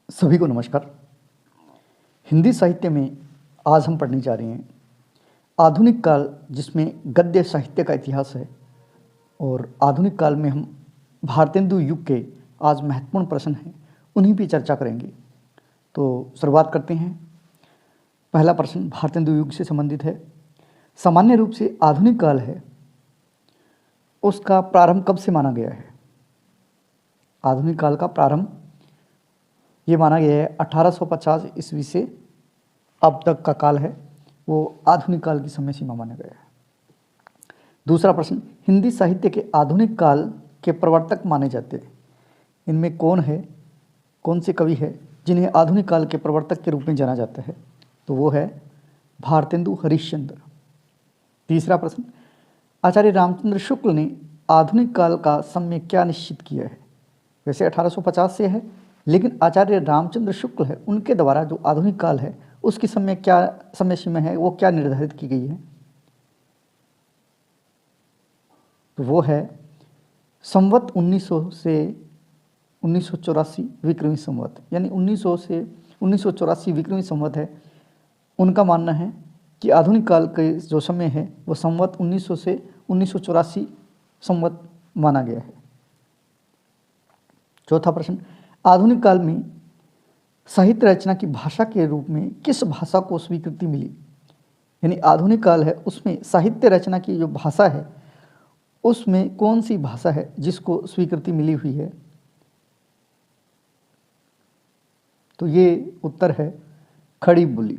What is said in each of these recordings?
सभी को नमस्कार। हिंदी साहित्य में आज हम पढ़ने जा रहे हैं आधुनिक काल, जिसमें गद्य साहित्य का इतिहास है। और आधुनिक काल में हम भारतेंदु युग के आज महत्वपूर्ण प्रश्न हैं, उन्हीं पर चर्चा करेंगे। तो शुरुआत करते हैं। पहला प्रश्न भारतेंदु युग से संबंधित है। सामान्य रूप से आधुनिक काल है, उसका प्रारंभ कब से माना गया है? आधुनिक काल का प्रारंभ ये माना गया है 1850 ईस्वी से अब तक का काल है, वो आधुनिक काल की समय सीमा माना गया है। दूसरा प्रश्न, हिंदी साहित्य के आधुनिक काल के प्रवर्तक माने जाते हैं, इनमें कौन है, कौन से कवि है जिन्हें आधुनिक काल के प्रवर्तक के रूप में जाना जाता है? तो वो है भारतेंदु हरिश्चंद्र। तीसरा प्रश्न, आचार्य रामचंद्र शुक्ल ने आधुनिक काल का समय क्या निश्चित किया है? वैसे 1850 से है, लेकिन आचार्य रामचंद्र शुक्ल है, उनके द्वारा जो आधुनिक काल है उसकी समय सीमा है, वो क्या निर्धारित की गई है? तो वो है संवत 1900 से 1984 विक्रमी संवत, यानी 1900 से 1984 विक्रमी संवत है। उनका मानना है कि आधुनिक काल के जो समय है वो संवत 1900 से 1984 संवत माना गया है। चौथा प्रश्न, आधुनिक काल में साहित्य रचना की भाषा के रूप में किस भाषा को स्वीकृति मिली? यानी आधुनिक काल है, उसमें साहित्य रचना की जो भाषा है उसमें कौन सी भाषा है जिसको स्वीकृति मिली हुई है? तो ये उत्तर है खड़ी बोली।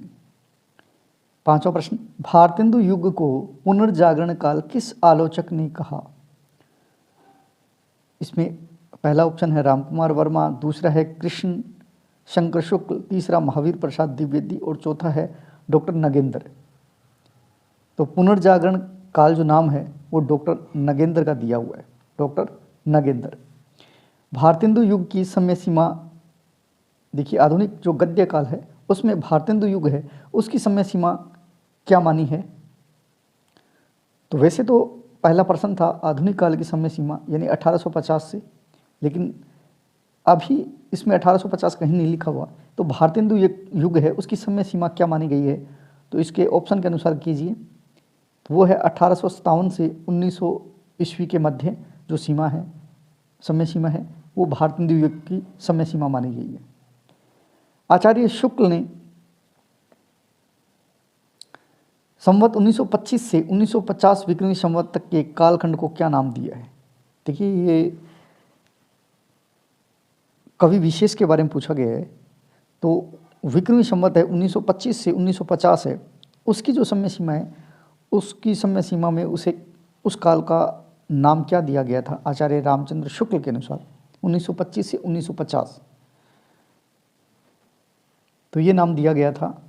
पांचवा प्रश्न, भारतेंदु युग को पुनर्जागरण काल किस आलोचक ने कहा? इसमें पहला ऑप्शन है रामकुमार वर्मा, दूसरा है कृष्ण शंकर शुक्ल, तीसरा महावीर प्रसाद द्विवेदी और चौथा है डॉक्टर नगेंद्र। तो पुनर्जागरण काल जो नाम है वो डॉक्टर नगेंद्र का दिया हुआ है, डॉक्टर नगेंद्र। भारतेंदु युग की समय सीमा देखिए, आधुनिक जो गद्य काल है उसमें भारतेंदु युग है, उसकी समय सीमा क्या मानी है? तो वैसे तो पहला प्रश्न था आधुनिक काल की समय सीमा यानी 1850 से, लेकिन अभी इसमें 1850 कहीं नहीं लिखा हुआ, तो भारतेंदु युग है उसकी समय सीमा क्या मानी गई है? तो इसके ऑप्शन के अनुसार कीजिए, तो वो है 1857 से 1900 ईस्वी के मध्य जो सीमा है, समय सीमा है, वो भारतेंदु युग की समय सीमा मानी गई है। आचार्य शुक्ल ने संवत 1925 से 1950 विक्रमी संवत तक के कालखंड को क्या नाम दिया है? देखिए, ये कवि विशेष के बारे में पूछा गया है। तो विक्रमी संवत है 1925 से 1950 है, उसकी जो समय सीमा है उसकी समय सीमा में उस काल का नाम क्या दिया गया था? आचार्य रामचंद्र शुक्ल के अनुसार 1925 से 1950, तो ये नाम दिया गया था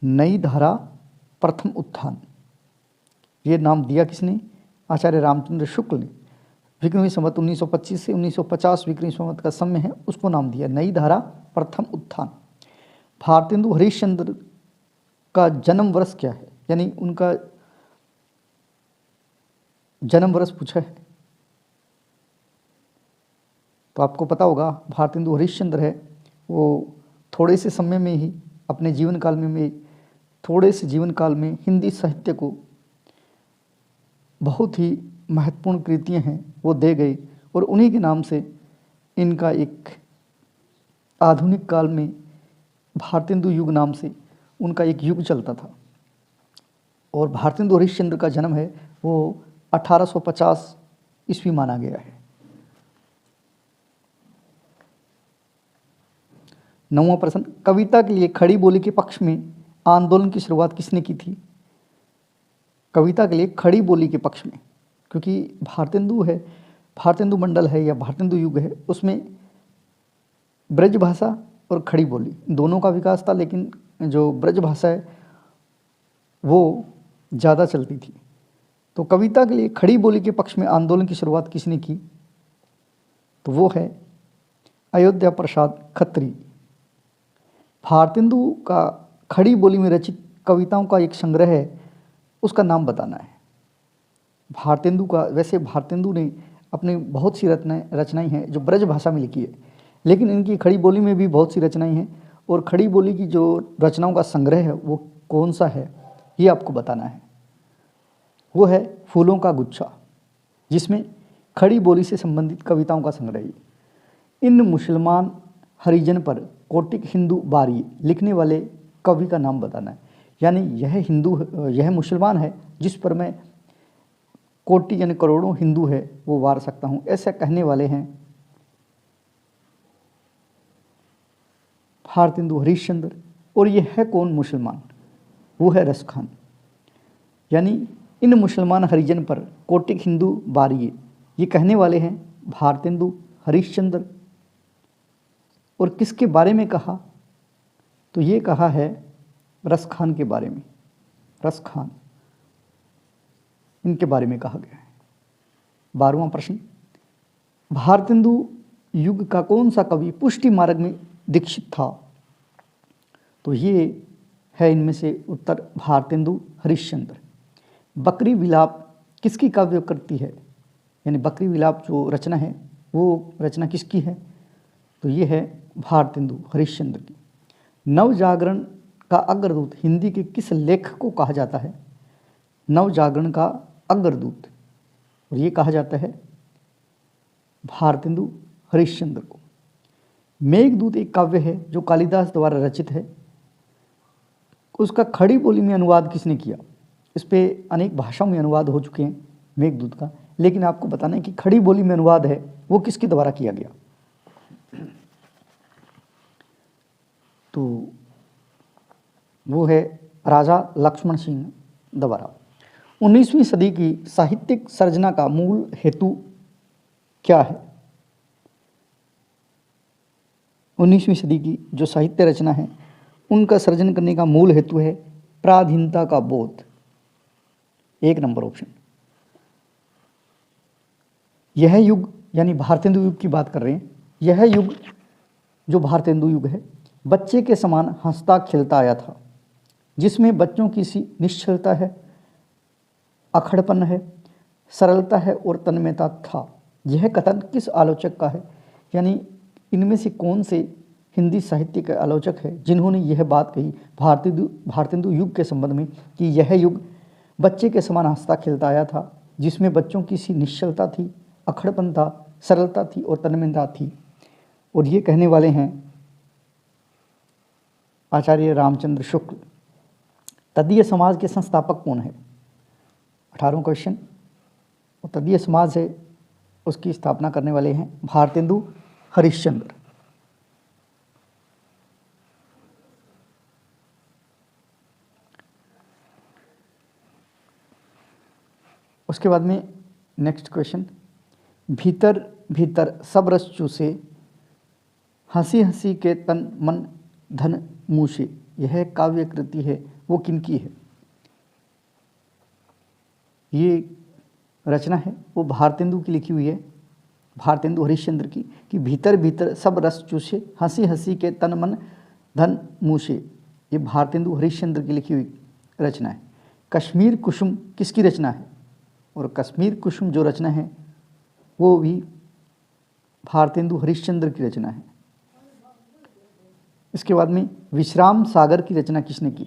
नई धारा प्रथम उत्थान। ये नाम दिया किसने? आचार्य रामचंद्र शुक्ल ने। विक्रमी संवत 1925 से 1950 विक्रमी संवत का समय है, उसको नाम दिया नई धारा प्रथम उत्थान। भारतेंदु हरिश्चंद्र का जन्म वर्ष क्या है? यानी उनका जन्म वर्ष पूछा है, तो आपको पता होगा भारतेंदु हरिश्चंद्र है वो थोड़े से समय में ही अपने जीवन काल में थोड़े से जीवन काल में हिंदी साहित्य को बहुत ही महत्वपूर्ण कृतियाँ हैं वो दे गए, और उन्हीं के नाम से इनका एक आधुनिक काल में भारतेंदु युग नाम से उनका एक युग चलता था। और भारतेंदु हरिश्चंद्र का जन्म है वो 1850 ईस्वी माना गया है। नौवां प्रश्न, कविता के लिए खड़ी बोली के पक्ष में आंदोलन की शुरुआत किसने की थी? कविता के लिए खड़ी बोली के पक्ष में, क्योंकि भारतेंदु मंडल है या भारतेंदु युग है, उसमें ब्रज भाषा और खड़ी बोली दोनों का विकास था, लेकिन जो ब्रज भाषा है वो ज़्यादा चलती थी। तो कविता के लिए खड़ी बोली के पक्ष में आंदोलन की शुरुआत किसने की? तो वो है अयोध्या प्रसाद खत्री। भारतेंदु का खड़ी बोली में रचित कविताओं का एक संग्रह है, उसका नाम बताना है। भारतेंदु का, वैसे भारतेंदु ने अपनी बहुत सी रचनाएं हैं जो ब्रज भाषा में लिखी है, लेकिन इनकी खड़ी बोली में भी बहुत सी रचनाएं हैं, और खड़ी बोली की जो रचनाओं का संग्रह है वो कौन सा है ये आपको बताना है। वो है फूलों का गुच्छा, जिसमें खड़ी बोली से संबंधित कविताओं का संग्रह है। इन मुसलमान हरिजन पर कोटिक हिंदू बारी लिखने वाले कवि का नाम बताना है। यानी यह मुसलमान है जिस पर मैं कोटि यानी करोड़ों हिंदू है वो वार सकता हूँ, ऐसा कहने वाले हैं भारतेंदु हरिश्चंद्र। और यह है कौन मुसलमान? वो है रस खान। यानी इन मुसलमान हरिजन पर कोटिक हिंदू बारिये, ये कहने वाले हैं भारतेंदु हरिश्चंद्र। और किसके बारे में कहा? तो ये कहा है रस खान के बारे में। रस खान, इनके बारे में कहा गया है। 12वां प्रश्न, भारतेंदु युग का कौन सा कवि पुष्टि मार्ग में दीक्षित था? तो ये है इनमें से उत्तर भारतेंदु हरिश्चंद्र। बकरी विलाप किसकी काव्य कृति है? यानी बकरी विलाप जो रचना है वो रचना किसकी है? तो ये है भारतेंदु हरिश्चंद्र की। नवजागरण का अग्रदूत हिंदी के किस लेखक को कहा जाता है? नवजागरण का अग्रदूत, और ये कहा जाता है भारतेंदु हरिश्चंद्र को। मेघदूत एक काव्य है जो कालिदास द्वारा रचित है, उसका खड़ी बोली में अनुवाद किसने किया? इस पे अनेक भाषाओं में अनुवाद हो चुके हैं मेघदूत का, लेकिन आपको बताना है कि खड़ी बोली में अनुवाद है वो किसके द्वारा किया गया? तो वो है राजा लक्ष्मण सिंह द्वारा। 19वीं सदी की साहित्यिक सर्जना का मूल हेतु क्या है? 19वीं सदी की जो साहित्य रचना है उनका सर्जन करने का मूल हेतु है पराधीनता का बोध। 1 नंबर ऑप्शन। यह युग यानी भारतेंदु युग की बात कर रहे हैं। यह युग जो भारतेंदु युग है बच्चे के समान हंसता खिलता आया था, जिसमें बच्चों की सी निश्चलता है, अखड़पन है, सरलता है और तन्मयता था। यह कथन किस आलोचक का है? यानी इनमें से कौन से हिंदी साहित्य के आलोचक है जिन्होंने यह बात कही भारतेंदु युग के संबंध में कि यह युग बच्चे के समान हंसता खिलता आया था, जिसमें बच्चों की सी निश्चलता थी, अखड़पन था, सरलता थी और तन्मयता थी। और ये कहने वाले हैं आचार्य रामचंद्र शुक्ल। तदीय समाज के संस्थापक कौन है? 18वां क्वेश्चन। और तदीय समाज है उसकी स्थापना करने वाले हैं भारतेंदु हरिश्चंद्र। उसके बाद में नेक्स्ट क्वेश्चन, भीतर भीतर सब रस चूसे, हंसी हंसी के तन मन धन मूसे, यह काव्य कृति है वो किनकी है? ये रचना है वो भारतेंदु की लिखी हुई है, भारतेंदु हरिश्चंद्र की, कि भीतर भीतर सब रस चूसे, हंसी हंसी के तन मन धन मूसे, ये भारतेंदु हरिश्चंद्र की लिखी हुई रचना है। कश्मीर कुसुम किसकी रचना है? और कश्मीर कुसुम जो रचना है वो भी भारतेंदु हरिश्चंद्र की रचना है। इसके बाद में विश्राम सागर की रचना किसने की?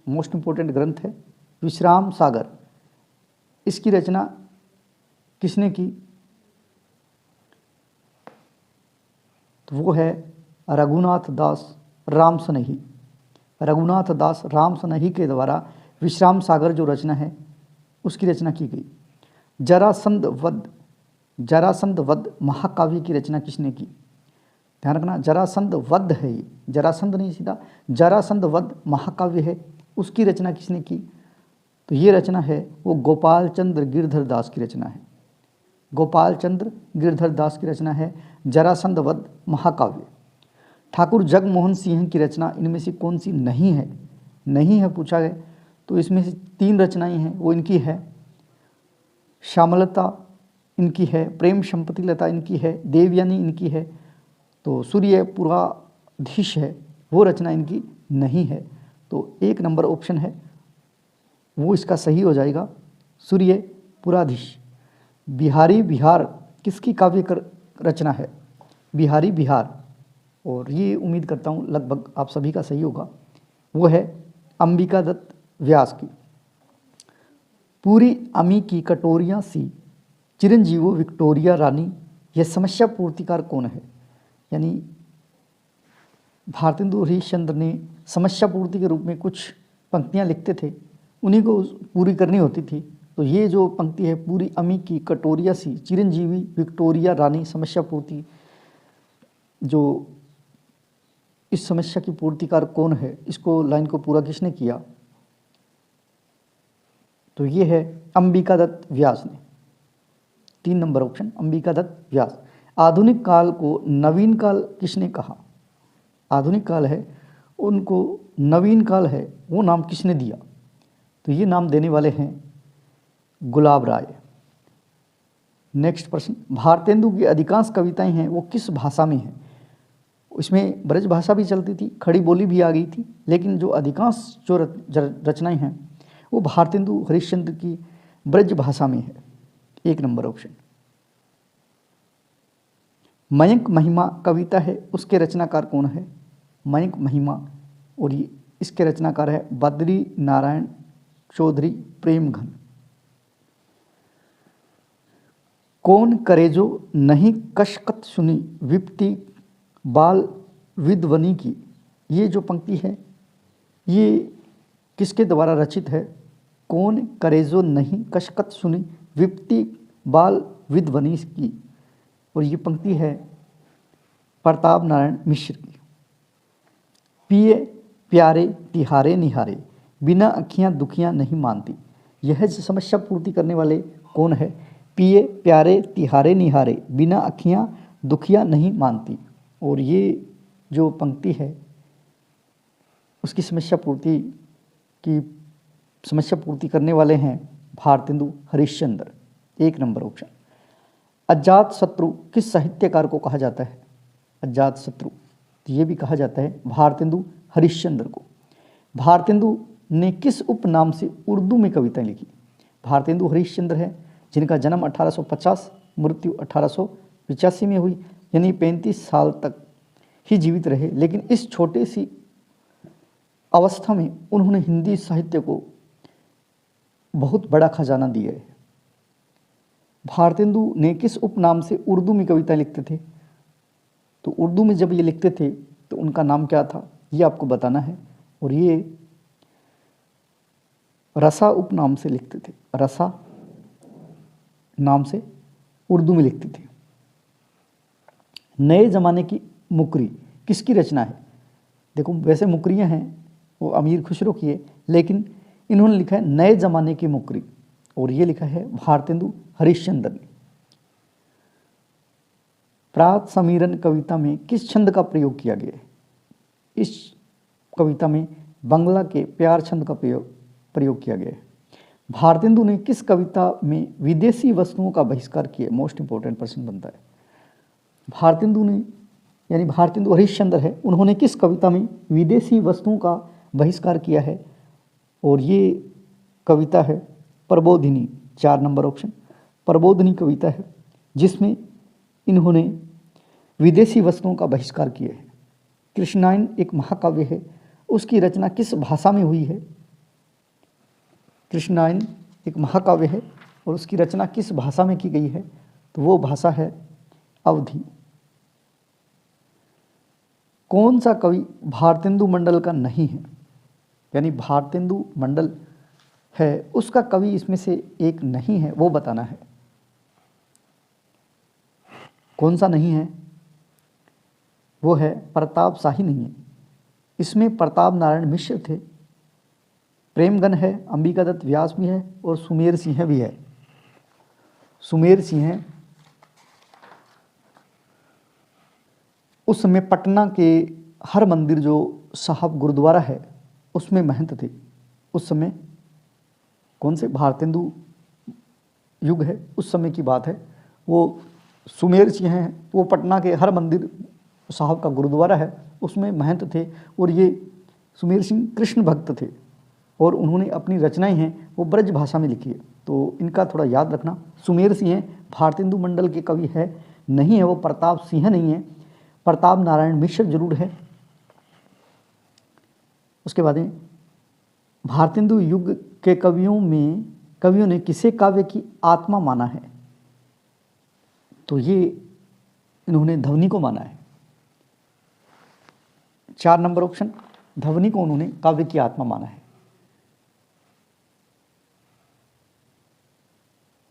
मोस्ट इंपॉर्टेंट ग्रंथ है विश्राम सागर, इसकी रचना किसने की? तो वो है रघुनाथ दास रामसनही। रघुनाथ दास रामसनही के द्वारा विश्राम सागर जो रचना है उसकी रचना की गई। जरासंध वध महाकाव्य की रचना किसने की? ध्यान रखना, जरासंध वध है ये, जरासंध नहीं सीधा, जरासंध वध महाकाव्य है, उसकी रचना किसने की? तो ये रचना है वो गोपाल चंद्र गिरधर दास की रचना है। गोपाल चंद्र गिरधर दास की रचना है जरासंध वध महाकाव्य। ठाकुर जगमोहन सिंह की रचना इनमें से कौन सी नहीं है? नहीं है पूछा गया, तो इसमें से 3 रचनाएं हैं वो इनकी है, श्यामलता इनकी है, प्रेम संपत्ति लता इनकी है, देवयानी इनकी है। तो सूर्य पुराधीश है वो रचना इनकी नहीं है। तो 1 नंबर ऑप्शन है वो इसका सही हो जाएगा, सूर्य पुराधीश। बिहारी बिहार किसकी काव्य रचना है? बिहारी बिहार, और ये उम्मीद करता हूँ लगभग आप सभी का सही होगा, वो है अंबिका दत्त व्यास की। पूरी अमी की कटोरियाँ सी, चिरंजीवो विक्टोरिया रानी, यह समस्या पूर्तिकार कौन है? यानी भारतेंदु हरिश्चंद्र ने समस्या पूर्ति के रूप में कुछ पंक्तियाँ लिखते थे, उन्हीं को पूरी करनी होती थी। तो ये जो पंक्ति है, पूरी अमी की कटोरिया सी, चिरंजीवी विक्टोरिया रानी, समस्या पूर्ति, जो इस समस्या की पूर्तिकार कौन है, इसको लाइन को पूरा किसने किया? तो ये है अंबिका दत्त व्यास ने। 3 नंबर ऑप्शन अंबिका दत्त व्यास। आधुनिक काल को नवीन काल किसने कहा? आधुनिक काल है, उनको नवीन काल है, वो नाम किसने दिया? तो ये नाम देने वाले हैं गुलाब राय। नेक्स्ट प्रश्न, भारतेंदु की अधिकांश कविताएं हैं वो किस भाषा में हैं? इसमें ब्रज भाषा भी चलती थी, खड़ी बोली भी आ गई थी, लेकिन जो अधिकांश जो रचनाएं हैं वो भारतेंदु हरिश्चंद्र की ब्रज भाषा में है। 1 नंबर ऑप्शन। मयंक महिमा कविता है, उसके रचनाकार कौन है? मयंक महिमा, और ये इसके रचनाकार है बद्री नारायण चौधरी प्रेमघन। कौन करेजो नहीं कशकत सुनी, विपटी बाल विद्वनी की, ये जो पंक्ति है ये किसके द्वारा रचित है? कौन करेजो नहीं कशकत सुनी, विपटी बाल विद्वनी की, और ये पंक्ति है प्रताप नारायण मिश्र की। पिए प्यारे तिहारे निहारे, बिना अखियाँ दुखियाँ नहीं मानती, यह समस्या पूर्ति करने वाले कौन है? पिए प्यारे तिहारे निहारे, बिना अखियाँ दुखियाँ नहीं मानती, और ये जो पंक्ति है उसकी समस्या पूर्ति करने वाले हैं भारतेंदु हरिश्चंद्र। 1 number option. अजात शत्रु किस साहित्यकार को कहा जाता है? अजात शत्रु, तो ये भी कहा जाता है भारतेंदु हरिश्चंद्र को। भारतेंदु ने किस उपनाम से उर्दू में कविताएं लिखी? भारतेंदु हरिश्चंद्र है जिनका जन्म 1850, मृत्यु 1885 में हुई, यानी 35 साल तक ही जीवित रहे, लेकिन इस छोटे सी अवस्था में उन्होंने हिंदी साहित्य को बहुत बड़ा खजाना दिया है। भारतेंदु ने किस उपनाम से उर्दू में कविता लिखते थे? तो उर्दू में जब ये लिखते थे तो उनका नाम क्या था, ये आपको बताना है, और ये रसा उपनाम से लिखते थे, रसा नाम से उर्दू में लिखते थे। नए ज़माने की मुकरी किसकी रचना है? देखो वैसे मुकरियाँ हैं वो अमीर खुसरो की है, लेकिन इन्होंने लिखा है नए ज़माने की मुकरी, और ये लिखा है भारतेंदु हरिश्चंद्र ने। प्रात समीरन कविता में किस छंद का प्रयोग किया गया है? इस कविता में बंगला के प्यार छंद का प्रयोग किया गया है। भारतेंदु ने किस कविता में विदेशी वस्तुओं का बहिष्कार किया? मोस्ट इंपॉर्टेंट प्रश्न बनता है। भारतेंदु ने, यानी भारतेंदु हरिश्चंद्र है, उन्होंने किस कविता में विदेशी वस्तुओं का बहिष्कार किया है? और ये कविता है प्रबोधिनी। 4 नंबर ऑप्शन प्रबोधिनी कविता है जिसमें इन्होंने विदेशी वस्तुओं का बहिष्कार किया है। कृष्णायन एक महाकाव्य है, उसकी रचना किस भाषा में हुई है? कृष्णायन एक महाकाव्य है और उसकी रचना किस भाषा में की गई है? तो वो भाषा है अवधी। कौन सा कवि भारतेंदु मंडल का नहीं है? यानी भारतेंदु मंडल है उसका कवि इसमें से एक नहीं है, वो बताना है। कौन सा नहीं है? वो है प्रताप शाही नहीं है। इसमें प्रताप नारायण मिश्र थे, प्रेमगन है, अंबिका दत्त व्यास भी है और सुमेर सिंह भी है। सुमेर सिंह उस समय पटना के हर मंदिर जो साहब गुरुद्वारा है उसमें महंत थे उस समय। कौन से? भारतेंदु युग है, उस समय की बात है। वो सुमेर सिंह हैं, वो पटना के हर मंदिर साहब का गुरुद्वारा है उसमें महंत थे, और ये सुमेर सिंह कृष्ण भक्त थे और उन्होंने अपनी रचनाएं हैं वो ब्रज भाषा में लिखी है, तो इनका थोड़ा याद रखना। सुमेर सिंह भारतेंदु मंडल के कवि है नहीं है, वो प्रताप सिंह नहीं है। प्रताप नारायण मिश्र जरूर है। उसके बाद में भारतेंदु युग के कवियों ने किसे काव्य की आत्मा माना है? तो ये इन्होंने ध्वनि को माना है। 4 नंबर ऑप्शन, ध्वनि को उन्होंने काव्य की आत्मा माना है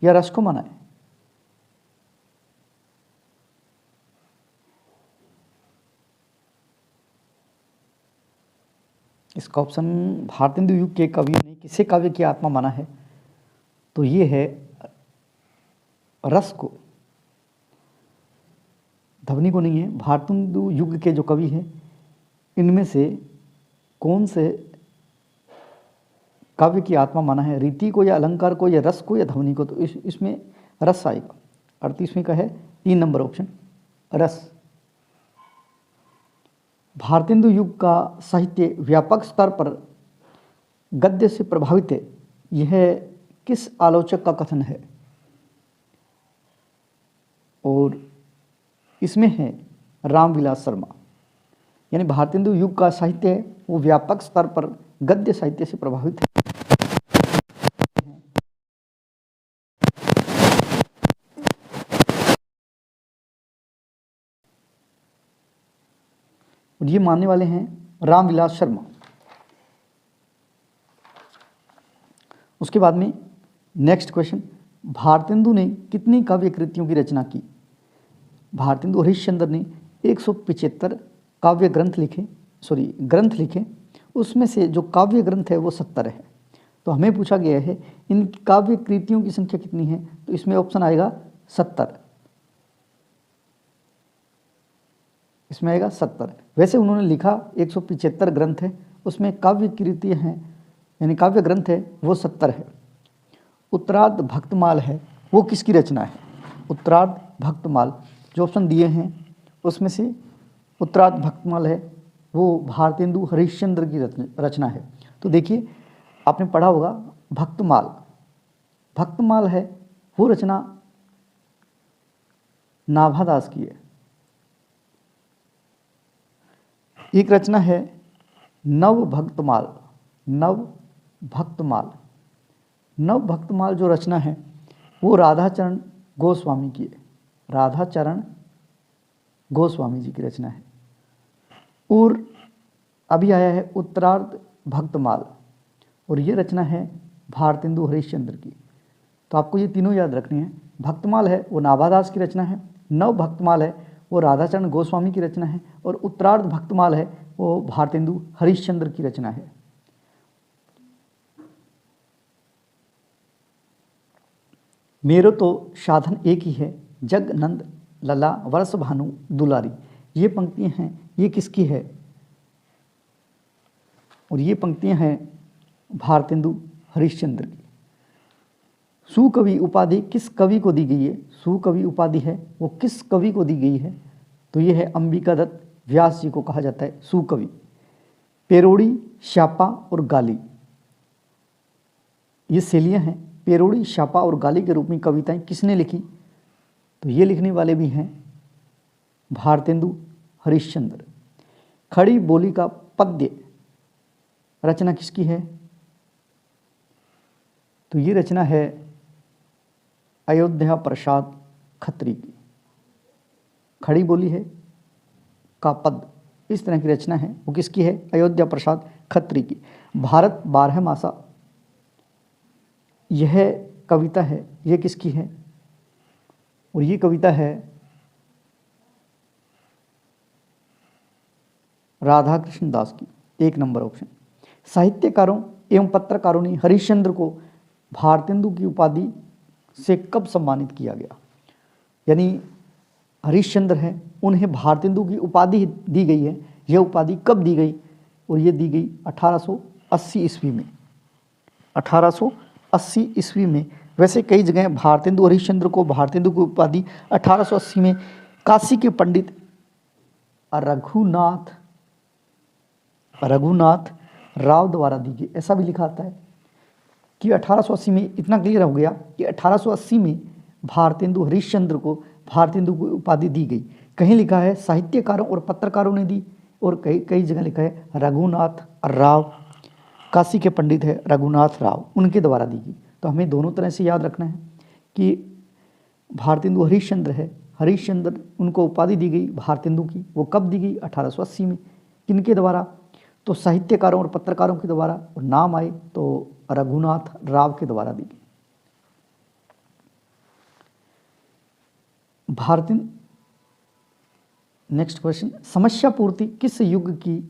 या रस को माना है? इसका ऑप्शन भारतेंदु युग के कवियों ने किसे काव्य की आत्मा माना है? तो ये है रस को, ध्वनि को नहीं है। भारतेंदु युग के जो कवि हैं इनमें से कौन से काव्य की आत्मा माना है? रीति को या अलंकार को या रस को या ध्वनि को? तो इसमें रस आएगा। 38वें का है 3 नंबर ऑप्शन, रस। भारतेंदु युग का साहित्य व्यापक स्तर पर गद्य से प्रभावित है, यह किस आलोचक का कथन है? और इसमें है रामविलास शर्मा। यानी भारतेंदु युग का साहित्य है वो व्यापक स्तर पर गद्य साहित्य से प्रभावित है। और ये मानने वाले हैं रामविलास शर्मा। उसके बाद में नेक्स्ट क्वेश्चन, भारतेंदु ने कितनी काव्य कृतियों की रचना की? भारतेंदु हरिश्चंद्र ने 175 काव्य ग्रंथ लिखे, उसमें से जो काव्य ग्रंथ है वो 70 है। तो हमें पूछा गया है इन काव्य कृतियों की संख्या कितनी है? तो इसमें ऑप्शन आएगा 70, इसमें आएगा 70। वैसे उन्होंने लिखा 175 ग्रंथ है, उसमें काव्य कृतियाँ हैं यानी काव्य ग्रंथ है वो 70 है। उत्तरार्ध भक्तमाल है वो किसकी रचना है? उत्तरार्ध भक्तमाल जो ऑप्शन दिए हैं उसमें से उत्तरार्ध भक्तमाल है वो भारतेंदु हरिश्चंद्र की रचना है। तो देखिए आपने पढ़ा होगा भक्तमाल है वो रचना नाभादास की है। एक रचना है नव भक्तमाल जो रचना है वो राधाचरण गोस्वामी की है, राधाचरण गोस्वामी जी की रचना है। और अभी आया है उत्तरार्ध भक्तमाल और ये रचना है भारतेंदु हरिश्चंद्र की। तो आपको ये तीनों याद रखनी है। भक्तमाल है वो नाभादास की रचना है, नव भक्तमाल है वो राधाचरण गोस्वामी की रचना है और उत्तरार्ध भक्तमाल है वो भारतेंदु हरिश्चंद्र की रचना है। मेरो तो साधन एक ही है, जग नंद लला वर्ष भानु दुलारी। ये पंक्तियां हैं ये किसकी है? और ये पंक्तियां हैं भारतेंदु हरिश्चंद्र की। सुकवि उपाधि किस कवि को दी गई है? सुकवि उपाधि है वो किस कवि को दी गई है? तो ये है अंबिका दत्त व्यास जी को कहा जाता है सुकवि। पेरोड़ी, श्यापा और गाली ये शैलियाँ हैं। पेरोड़ी, श्यापा और गाली के रूप में कविताएं किसने लिखी? तो ये लिखने वाले भी हैं भारतेंदु हरिश्चंद्र। खड़ी बोली का पद्य रचना किसकी है? तो ये रचना है अयोध्या प्रसाद खत्री की। खड़ी बोली है का पद इस तरह की रचना है वो किसकी है? अयोध्या प्रसाद खत्री की। भारत 12 मासा यह कविता है ये किसकी है? और ये कविता है राधा कृष्ण दास की। 1 नंबर ऑप्शन। साहित्यकारों एवं पत्रकारों ने हरिश्चंद्र को भारतेंदु की उपाधि से कब सम्मानित किया गया? यानी हरिश्चंद्र हैं उन्हें भारतेंदु की उपाधि दी गई है। यह उपाधि कब दी गई? और ये दी गई 1880 ईस्वी में। 1880 ईस्वी में। वैसे कई जगह भारतेंदु हरिश्चंद्र को भारतेंदु की उपाधि 1880 में काशी के पंडित रघुनाथ राव द्वारा दी गई, ऐसा भी लिखा आता है कि 1880 में। इतना क्लियर हो गया कि 1880 में भारतेंदु हरिश्चंद्र को भारतेंदु की उपाधि दी गई। कहीं लिखा है साहित्यकारों और पत्रकारों ने दी, और कई कई जगह लिखा है रघुनाथ राव, काशी के पंडित है रघुनाथ राव, उनके द्वारा दी गई। तो हमें दोनों तरह से याद रखना है कि भारतेंदु हरिश्चंद्र है, हरिश्चंद्र उनको उपाधि दी गई भारतेंदु की, वो कब दी गई 1880 में, किनके द्वारा, तो साहित्यकारों और पत्रकारों के द्वारा, और नाम आए तो रघुनाथ राव के द्वारा दी गई। भारतीय नेक्स्ट क्वेश्चन, समस्या पूर्ति किस युग की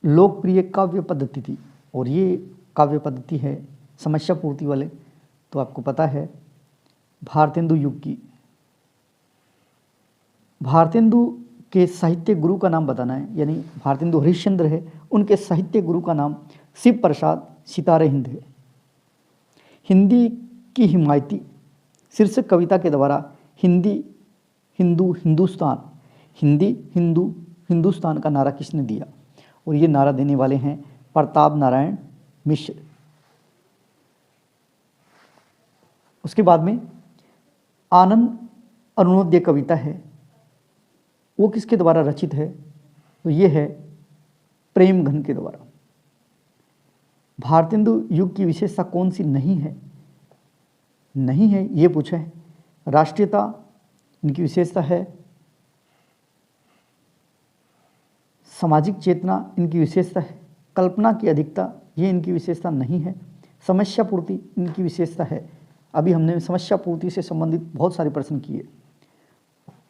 लोकप्रिय काव्य पद्धति थी, और ये काव्य पद्धति है समस्या पूर्ति वाले, तो आपको पता है भारतेंदु युग की। भारतेंदु के साहित्य गुरु का नाम बताना है, यानी भारतेंदु हरिश्चंद्र है, उनके साहित्य गुरु का नाम शिव प्रसाद सितारे हिंद है। हिंदी की हिमायती शीर्षक कविता के द्वारा हिंदी हिंदू हिंदुस्तान, हिंदी हिंदू हिंदुस्तान का नारा किसने दिया, और ये नारा देने वाले हैं प्रताप नारायण मिश्र। उसके बाद में आनंद अरुणोदय कविता है, वो किसके द्वारा रचित है, तो ये है प्रेमघन के द्वारा। भारतेंदु युग की विशेषता कौन सी नहीं है, नहीं है ये पूछा है। राष्ट्रीयता इनकी विशेषता है, सामाजिक चेतना इनकी विशेषता है, कल्पना की अधिकता ये इनकी विशेषता नहीं है, समस्या पूर्ति इनकी विशेषता है। अभी हमने समस्या पूर्ति से संबंधित बहुत सारे प्रश्न किए,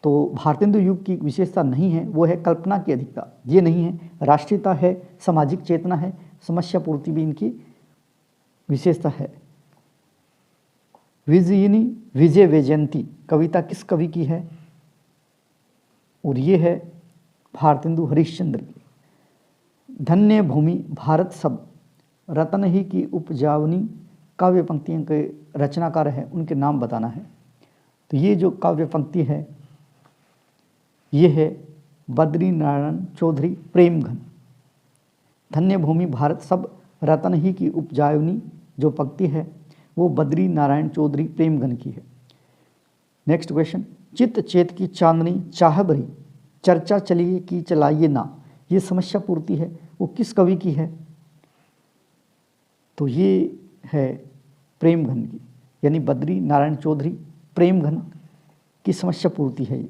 तो भारतेंदु युग की विशेषता नहीं है, वो है कल्पना की अधिकता, ये नहीं है। राष्ट्रीयता है, सामाजिक चेतना है, समस्या पूर्ति भी इनकी विशेषता है। विजयिनी विजय वैजयंती कविता किस कवि की है, और ये है भारतेंदु हरिश्चंद्र की। धन्य भूमि भारत सब रतन ही की उपजावनी काव्य पंक्तियों के रचनाकार है, उनके नाम बताना है। तो ये जो काव्य पंक्ति है ये है बद्री नारायण चौधरी प्रेमघन। धन्य भूमि भारत सब रतन ही की उपजावनी जो पंक्ति है वो बद्री नारायण चौधरी प्रेमघन की है। नेक्स्ट क्वेश्चन, चित्त चेत की चांदनी चाह भरी चर्चा चलिए कि चलाइए ना, ये समस्या पूर्ति है, वो किस कवि की है, तो ये है प्रेमघन की, यानी बद्री नारायण चौधरी प्रेमघन की समस्या पूर्ति है ये।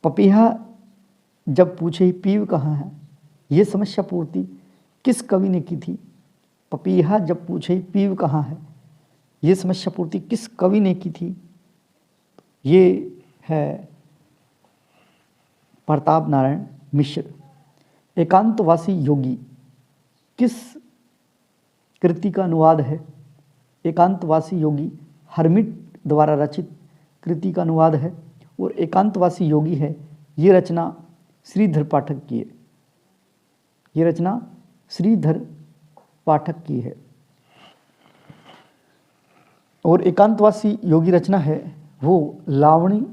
पपीहा जब पूछे पीव कहाँ है, ये समस्या पूर्ति किस कवि ने की थी, पपीहा जब पूछे पीव कहाँ है, ये समस्या पूर्ति किस कवि ने की थी, ये है प्रताप नारायण मिश्र। एकांतवासी योगी किस कृति का अनुवाद है, एकांतवासी योगी हर्मिट द्वारा रचित कृति का अनुवाद है, और एकांतवासी योगी है ये रचना श्रीधर पाठक की है, ये रचना श्रीधर पाठक की है। और एकांतवासी योगी रचना है वो लावणी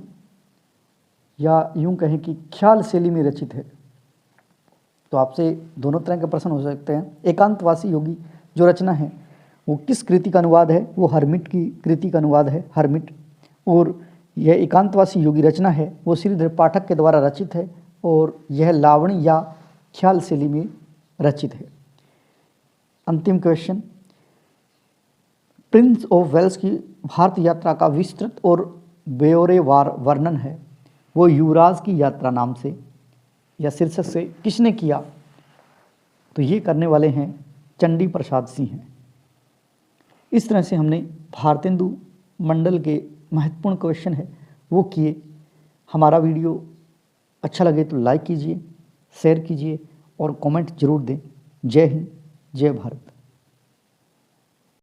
या यूं कहें कि ख्याल शैली में रचित है। तो आपसे दोनों तरह के प्रश्न हो सकते हैं। एकांतवासी योगी जो रचना है वो किस कृति का अनुवाद है, वो हर्मिट की कृति का अनुवाद है, हर्मिट। और यह एकांतवासी योगी रचना है वो श्रीधर पाठक के द्वारा रचित है, और यह लावणी या ख्याल शैली में रचित है। अंतिम क्वेश्चन, प्रिंस ऑफ वेल्स की भारत यात्रा का विस्तृत और ब्यौरेवार वर्णन है वो युवराज की यात्रा नाम से या शीर्षक से किसने किया, तो ये करने वाले हैं चंडी प्रसाद सिंह हैं। इस तरह से हमने भारतेंदु मंडल के महत्वपूर्ण क्वेश्चन है वो किए। हमारा वीडियो अच्छा लगे तो लाइक कीजिए, शेयर कीजिए और कमेंट जरूर दें। जय हिंद, जय भारत।